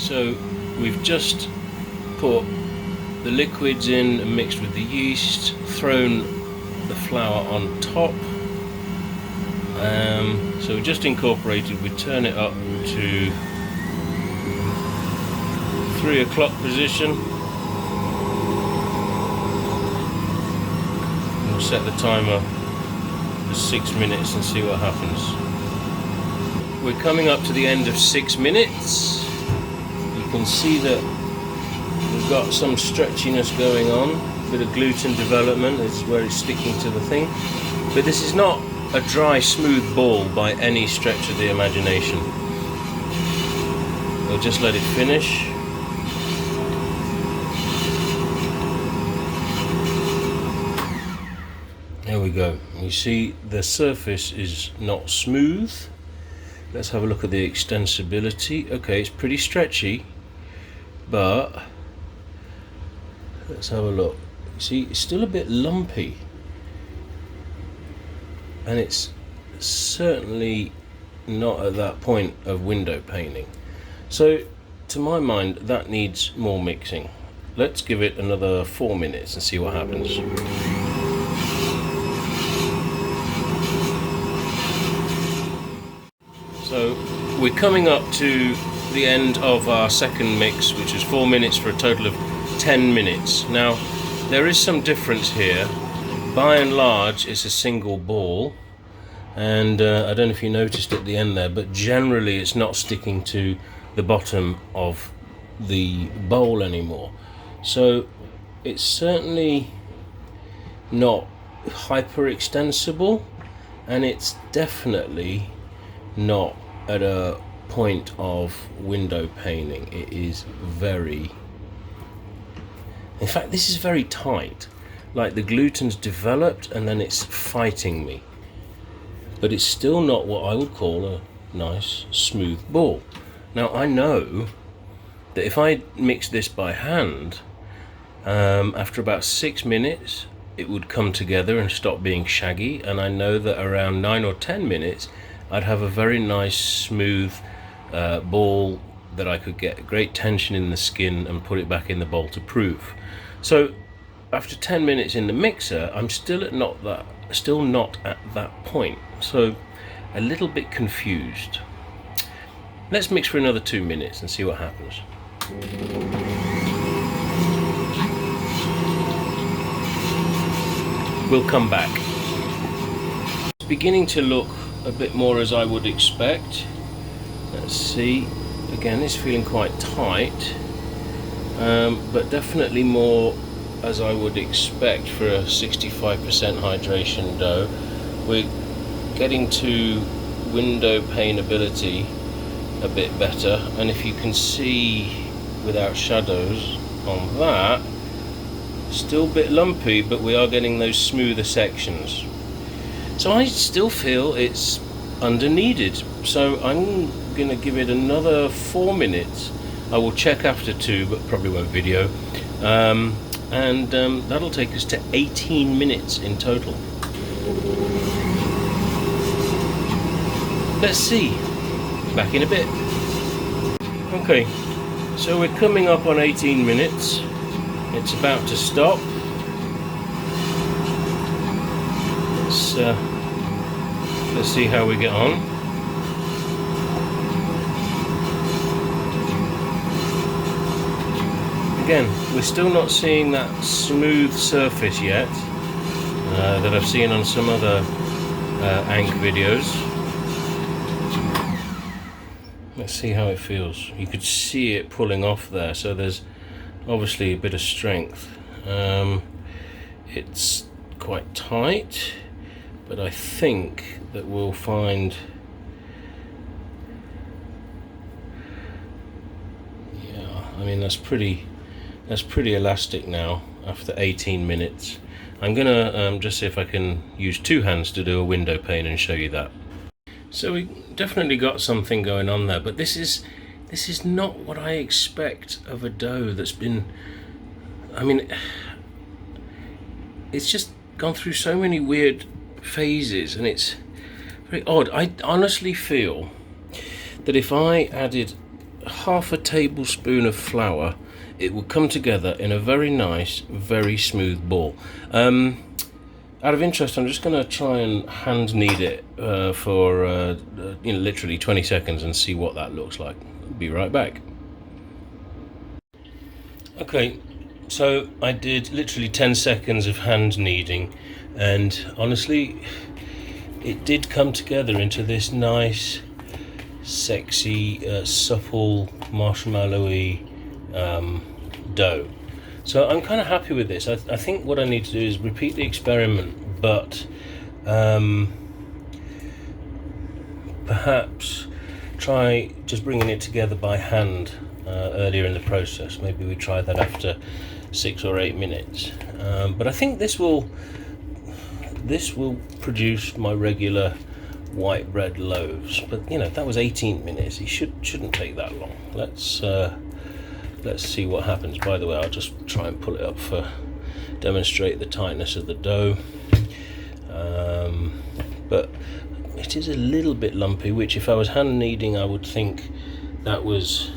So we've just put the liquids in and mixed with the yeast, thrown the flour on top. So we just incorporated, we turn it up to 3 o'clock position. We'll set the timer for 6 minutes and see what happens. We're coming up to the end of 6 minutes. You can see that we've got some stretchiness going on, a bit of gluten development is where it's sticking to the thing. But this is not a dry, smooth ball by any stretch of the imagination. We'll just let it finish. There we go. You see the surface is not smooth. Let's have a look at the extensibility. Okay, it's pretty stretchy, but let's have a look. See, it's still a bit lumpy, and it's certainly not at that point of window painting. So to my mind, that needs more mixing. Let's give it another 4 minutes and see what happens. So we're coming up to the end of our second mix, which is 4 minutes for a total of 10 minutes. Now, there is some difference here. By and large, it's a single ball, and I don't know if you noticed at the end there, but generally it's not sticking to the bottom of the bowl anymore. So it's certainly not hyper-extensible, and it's definitely not at a point of window painting. It is very, in fact, this is very tight, like the gluten's developed and then it's fighting me, but it's still not what I would call a nice smooth ball. Now I know that if I mix this by hand, after about 6 minutes it would come together and stop being shaggy, and I know that around 9 or 10 minutes I'd have a very nice smooth ball that I could get great tension in the skin and put it back in the bowl to proof. So after 10 minutes in the mixer, I'm still not at that point. So a little bit confused. Let's mix for another 2 minutes and see what happens. We'll come back. It's beginning to look a bit more as I would expect. Let's see. Again, it's feeling quite tight, but definitely more as I would expect for a 65% hydration dough. We're getting to window paintability a bit better, and if you can see without shadows on that, still a bit lumpy, but we are getting those smoother sections. So I still feel it's under kneaded, so I'm going to give it another 4 minutes. I will check after 2, but probably won't video, and that'll take us to 18 minutes in total. Let's see, back in a bit. Okay, so we're coming up on 18 minutes. It's about to stop. Let's see how we get on. Again, we're still not seeing that smooth surface yet that I've seen on some other Ank videos. Let's see how it feels. You could see it pulling off there, so there's obviously a bit of strength. It's quite tight, but I think that we'll find, yeah, I mean that's pretty elastic now after 18 minutes. I'm gonna just see if I can use 2 hands to do a window pane and show you that. So we definitely got something going on there, but this is not what I expect of a dough that's been, I mean, it's just gone through so many weird phases, and it's very odd. I honestly feel that if I added half a tablespoon of flour, it will come together in a very nice, very smooth ball. Out of interest, I'm just going to try and hand knead it for literally 20 seconds and see what that looks like. Be right back. Okay, so I did literally 10 seconds of hand kneading, and honestly, it did come together into this nice, sexy, supple, marshmallowy dough. So I'm kind of happy with this. I think what I need to do is repeat the experiment, but perhaps try just bringing it together by hand earlier in the process. Maybe we try that after 6 or 8 minutes. But I think this will produce my regular white bread loaves. But that was 18 minutes. It shouldn't take that long. Let's see what happens. By the way, I'll just try and pull it up for demonstrate the tightness of the dough. But it is a little bit lumpy, which if I was hand kneading, I would think that was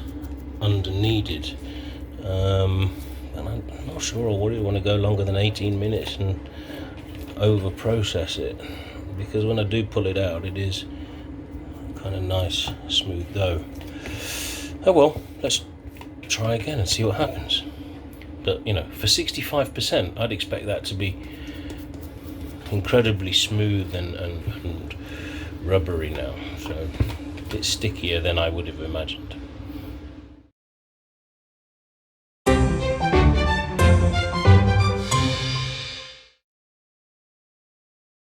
under kneaded. And I'm not sure I really want to go longer than 18 minutes and over process it, because when I do pull it out, it is kind of nice, smooth dough. Oh well, let's try again and see what happens. But for 65%, I'd expect that to be incredibly smooth and rubbery now, so a bit stickier than I would have imagined.